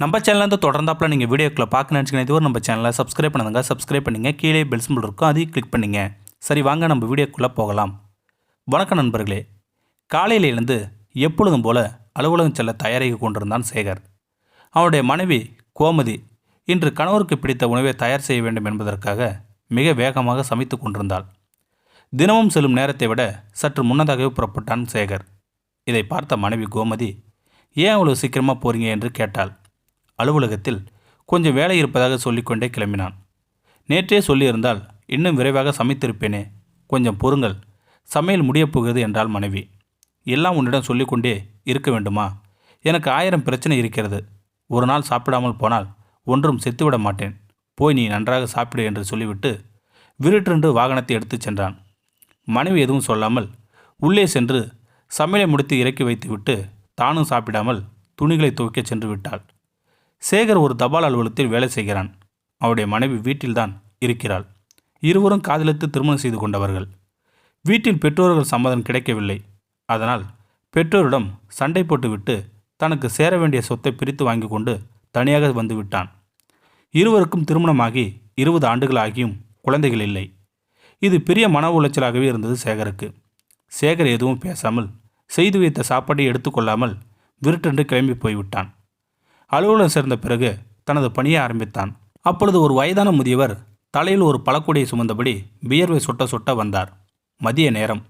நம்ம சேனலேருந்து தொடர்ந்தாப்பில் நீங்கள் வீடியோக்களை பார்க்க நினச்சிங்கன்னா இதுவரை நம்ம சேனலை சப்ஸ்கிரைப் பண்ணுங்க. சப்ஸ்கிரைப் பண்ணிங்க. கீழே பெல் சிம்பிள் இருக்கும், அதையும் கிளிக் பண்ணிங்க. சரி, வாங்க நம்ம வீடியோக்குள்ளே போகலாம். வணக்கம் நண்பர்களே. காலையில் எழுந்து எப்பொழுதும் போல அலுவலகம் செல்ல தயாராகி கொண்டிருந்தான் சேகர். அவனுடைய மனைவி கோமதி இன்று கணவருக்கு பிடித்த உணவை தயார் செய்ய வேண்டும் என்பதற்காக மிக வேகமாக சமைத்து கொண்டிருந்தாள். தினமும் செல்லும் நேரத்தை விட சற்று முன்னதாகவே புறப்பட்டான் சேகர். இதை பார்த்த மனைவி கோமதி, ஏன் அவ்வளவு சீக்கிரமாக போறீங்க என்று கேட்டாள். அலுவலகத்தில் கொஞ்சம் வேலை இருப்பதாக சொல்லிக்கொண்டே கிளம்பினான். நேற்றே சொல்லியிருந்தால் இன்னும் விரைவாக சமைத்திருப்பேனே, கொஞ்சம் பொறுங்கள், சமையல் முடியப் போகிறது என்றாள் மனைவி. எல்லாம் உன்னிடம் சொல்லிக்கொண்டே இருக்க வேண்டுமா? எனக்கு 1000 பிரச்சனை இருக்கிறது. ஒரு நாள் சாப்பிடாமல் போனால் ஒன்றும் செத்துவிட மாட்டேன். போய் நீ நன்றாக சாப்பிடு என்று சொல்லிவிட்டு விருட்டென்று வாகனத்தை எடுத்துச் சென்றான். மனைவி எதுவும் சொல்லாமல் உள்ளே சென்று சமையலை முடித்து இறக்கி வைத்துவிட்டு தானும் சாப்பிடாமல் துணிகளை துவைக்க சென்று விட்டாள். சேகர் ஒரு தபால் அலுவலகத்தில் வேலை செய்கிறான். அவருடைய மனைவி வீட்டில்தான் இருக்கிறாள். இருவரும் காதலித்து திருமணம் செய்து கொண்டவர்கள். வீட்டில் பெற்றோர்கள் சம்மதம் கிடைக்கவில்லை. அதனால் பெற்றோரிடம் சண்டை போட்டுவிட்டு தனக்கு சேர வேண்டிய சொத்தை பிரித்து வாங்கி கொண்டு தனியாக வந்து விட்டான். இருவருக்கும் திருமணமாகி 20 ஆண்டுகள் ஆகியும் குழந்தைகள் இல்லை. இது பெரிய மன உளைச்சலாகவே இருந்தது சேகருக்கு. சேகர் எதுவும் பேசாமல் செய்து வைத்த சாப்பாட்டை எடுத்துக்கொள்ளாமல் விருட்டென்று கிளம்பி போய்விட்டான். அலுவலகம் சேர்ந்த பிறகு தனது பணியை ஆரம்பித்தான். அப்பொழுது ஒரு வயதான முதியவர் தலையில் ஒரு பழக்கூடையை சுமந்தபடி வியர்வை சொட்ட சொட்ட வந்தார். மதிய நேரம்,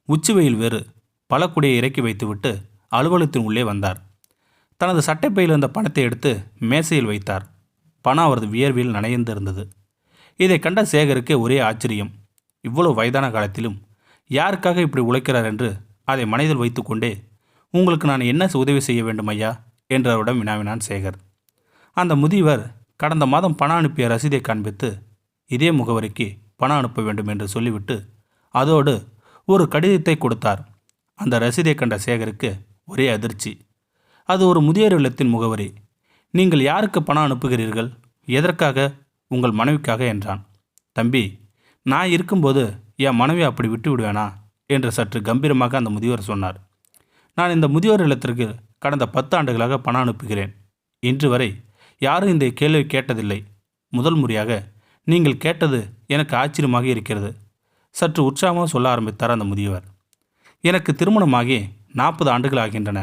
உச்சி வெயில் வேறு. பழக்கூடையை இறக்கி வைத்துவிட்டு அலுவலகத்தின் உள்ளே வந்தார். தனது சட்டைப்பையில் இருந்த பணத்தை எடுத்து மேசையில் வைத்தார். பணம் அவரது வியர்வையில் நனைந்திருந்தது. இதை கண்ட சேகருக்கு ஒரே ஆச்சரியம். இவ்வளவு வயதான காலத்திலும் யாருக்காக இப்படி உழைக்கிறார் என்று அதை மனதில் வைத்து கொண்டே, உங்களுக்கு நான் என்ன உதவி செய்ய வேண்டும் ஐயா என்றவரிடம் வினாவினான் சேகர். அந்த முதியவர் கடந்த மாதம் பணம் அனுப்பிய ரசீதை காண்பித்து, இதே முகவரிக்கு பணம் அனுப்ப வேண்டும் என்று சொல்லிவிட்டு அதோடு ஒரு கடிதத்தை கொடுத்தார். அந்த ரசீதை கண்ட சேகருக்கு ஒரே அதிர்ச்சி. அது ஒரு முதியோர் இல்லத்தின் முகவரி. நீங்கள் யாருக்கு பணம் அனுப்புகிறீர்கள்? எதற்காக? உங்கள் மனைவிக்காக என்றான். தம்பி, நான் இருக்கும்போது என் மனைவி அப்படி விட்டு விடுவேனா என்று சற்று கம்பீரமாக அந்த முதியோர் சொன்னார். நான் இந்த முதியோர் இல்லத்திற்கு கடந்த 10 ஆண்டுகளாக பணம் அனுப்புகிறேன். இன்று வரை யாரும் இந்த கேள்வி கேட்டதில்லை. முதல் முறையாக நீங்கள் கேட்டது எனக்கு ஆச்சரியமாக இருக்கிறது. சற்று உற்சாகமாக சொல்ல ஆரம்பித்தார் அந்த முதியவர். எனக்கு திருமணமாகி 40 ஆண்டுகள் ஆகின்றன.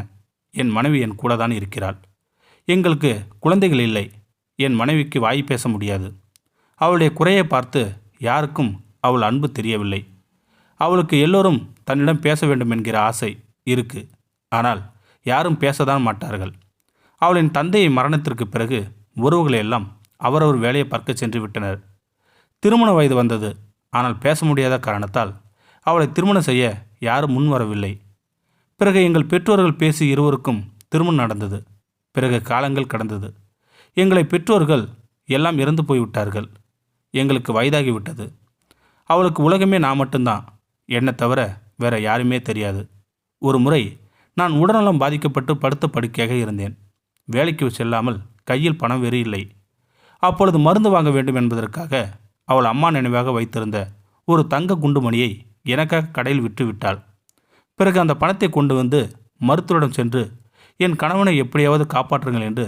என் மனைவி என் கூட தான் இருக்கிறாள். எங்களுக்கு குழந்தைகள் இல்லை. என் மனைவிக்கு வாய் பேச முடியாது. அவளுடைய குறையை பார்த்து யாருக்கும் அவள் அன்பு தெரியவில்லை. அவளுக்கு எல்லோரும் தன்னிடம் பேச வேண்டும் என்கிற ஆசை இருக்கு. ஆனால் யாரும் பேசதான் மாட்டார்கள். அவளின் தந்தையை மரணத்திற்கு பிறகு உறவுகளை எல்லாம் அவரவர் வேலையை பார்க்க சென்று விட்டனர். திருமண வயது வந்தது. ஆனால் பேச முடியாத காரணத்தால் அவளை திருமணம் செய்ய யாரும் முன் வரவில்லை. பிறகு எங்கள் பெற்றோர்கள் பேசி இருவருக்கும் திருமணம் நடந்தது. பிறகு காலங்கள் கடந்தது. எங்களை பெற்றோர்கள் எல்லாம் இறந்து போய்விட்டார்கள். எங்களுக்கு வயதாகிவிட்டது. அவளுக்கு உலகமே நான் மட்டும்தான். என்னை தவிர வேற யாருமே தெரியாது. ஒரு முறை நான் உடல்நலம் பாதிக்கப்பட்டு படுத்த படுக்கையாக இருந்தேன். வேலைக்கு செல்லாமல் கையில் பணம் வேறு இல்லை. அப்பொழுது மருந்து வாங்க வேண்டும் என்பதற்காக அவள் அம்மா நினைவாக வைத்திருந்த ஒரு தங்க குண்டுமணியை எனக்காக கடையில் விற்று விட்டாள். பிறகு அந்த பணத்தை கொண்டு வந்து மருத்துவரிடம் சென்று என் கணவனை எப்படியாவது காப்பாற்றுங்கள் என்று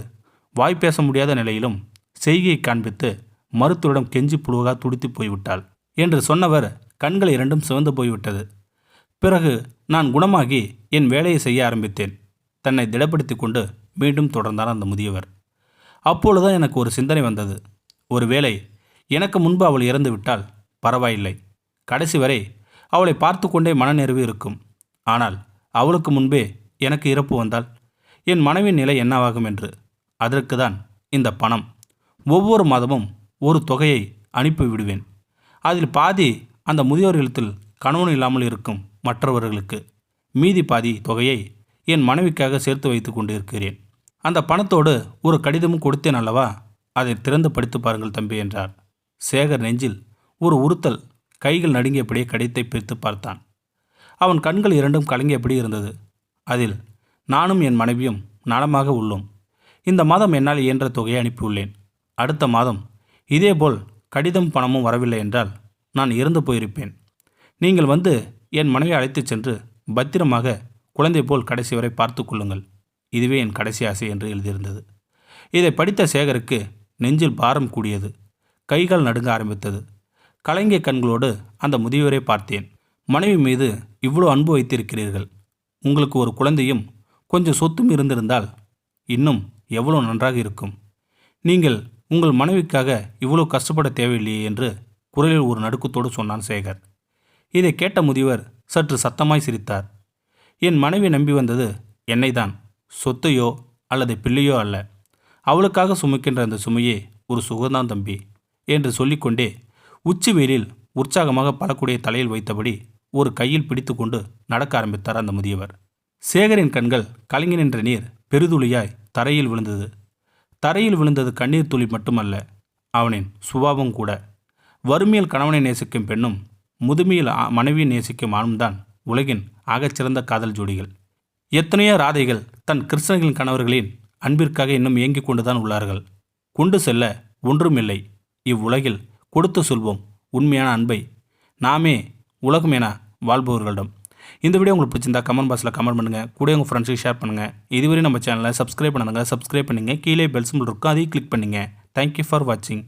வாய் பேச முடியாத நிலையிலும் செய்கையை காண்பித்து மருத்துவரிடம் கெஞ்சி புழுவாக துடித்து போய்விட்டாள் என்று சொன்னவர் கண்கள் இரண்டும் சிவந்து போய்விட்டது. பிறகு நான் குணமாகி என் வேலையை செய்ய ஆரம்பித்தேன். தன்னை திடப்படுத்தி கொண்டு மீண்டும் தொடர்ந்தார் அந்த முதியவர். அப்பொழுதுதான் எனக்கு ஒரு சிந்தனை வந்தது. ஒருவேளை எனக்கு முன்பு அவள் இறந்து விட்டால் பரவாயில்லை. கடைசி வரை அவளை பார்த்து கொண்டே மனநிறைவு இருக்கும். ஆனால் அவளுக்கு முன்பே எனக்கு இறப்பு வந்தால் என் மனைவின் நிலை என்னவாகும் என்று. அதற்கு தான் இந்த பணம். ஒவ்வொரு மாதமும் ஒரு தொகையை அனுப்பி விடுவேன். அதில் பாதி அந்த முதியோர் இல்லத்தில் கணவன் இல்லாமல் இருக்கும் மற்றவர்களுக்கு, மீதி பாதி தொகையை என் மனைவிக்காக சேர்த்து வைத்து கொண்டு இருக்கிறேன். அந்த பணத்தோடு ஒரு கடிதமும் கொடுத்தேன் அல்லவா, அதை திறந்து படித்து பாருங்கள் தம்பி என்றார். சேகர் நெஞ்சில் ஒரு உறுத்தல். கைகள் நடுங்கியபடியே கடிதத்தை பிரித்து பார்த்தான். அவன் கண்கள் இரண்டும் கலங்கியபடி இருந்தது. அதில், நானும் என் மனைவியும் நலமாக உள்ளோம். இந்த மாதம் என்னால் இயன்ற தொகையை அனுப்பியுள்ளேன். அடுத்த மாதம் இதேபோல் கடிதம் பணமும் வரவில்லை என்றால் நான் இறந்து போயிருப்பேன். நீங்கள் வந்து என் மனைவியை அழைத்துச் சென்று பத்திரமாக குழந்தை போல் கடைசி வரை பார்த்து கொள்ளுங்கள். இதுவே என் கடைசி ஆசை என்று எழுதியிருந்தது. இதை படித்த சேகருக்கு நெஞ்சில் பாரம் கூடியது. கைகள் நடுங்க ஆரம்பித்தது. கலங்கிய கண்களோடு அந்த முதியவரை பார்த்தேன். மனைவி மீது இவ்வளோ அன்பு வைத்திருக்கிறீர்கள். உங்களுக்கு ஒரு குழந்தையும் கொஞ்சம் சொத்தும் இருந்திருந்தால் இன்னும் எவ்வளோ நன்றாக இருக்கும். நீங்கள் உங்கள் மனைவிக்காக இவ்வளோ கஷ்டப்பட தேவையில்லையே என்று குரலில் ஒரு நடுக்கத்தோடு சொன்னான் சேகர். இதை கேட்ட முதியவர் சற்று சத்தமாய் சிரித்தார். என் மனைவி நம்பி வந்தது என்னை தான், சொத்தையோ அல்லது பிள்ளையோ அல்ல. அவளுக்காக சுமக்கின்ற அந்த சுமையே ஒரு சுகந்தான் தம்பி என்று சொல்லிக்கொண்டே உச்சி வெயிலில் உற்சாகமாக பழக்கூடிய தலையில் வைத்தபடி ஒரு கையில் பிடித்து கொண்டு நடக்க ஆரம்பித்தார் அந்த முதியவர். சேகரின் கண்கள் கலங்கி நின்ற நீர் பெருதுளியாய் தரையில் விழுந்தது. தரையில் விழுந்தது கண்ணீர் துளி மட்டுமல்ல, அவனின் சுபாவம் கூட. வறுமையில் கணவனை நேசிக்கும் பெண்ணும் முதுமையில் மனைவியை நேசிக்கும் ஆணும்தான் உலகின் ஆகச்சிறந்த காதல் ஜோடிகள். எத்தனையோ ராதைகள் தன் கிருஷ்ணர்களின் கணவர்களின் அன்பிற்காக இன்னும் இயங்கிக் கொண்டுதான் உள்ளார்கள். கொண்டு செல்ல ஒன்றுமில்லை இவ்வுலகில். கொடுத்து சொல்வோம் உண்மையான அன்பை, நாமே உலகம் என வாழ்பவர்களிடம். இந்த வீடியோ உங்களுக்கு பிடிச்சிருந்தா கமெண்ட் பாக்ஸில் கமெண்ட் பண்ணுங்கள். கூட உங்கள் ஃப்ரெண்ட்ஸுக்கு ஷேர் பண்ணுங்கள். இதுவரை நம்ம சேனலை சப்ஸ்கிரைப் பண்ணுங்கள். சப்ஸ்கிரைப் பண்ணுங்கள். கீழே பெல் சிம்பல் இருக்கும், அதையும் கிளிக் பண்ணுங்கள். தேங்க்யூ ஃபார் வாட்சிங்.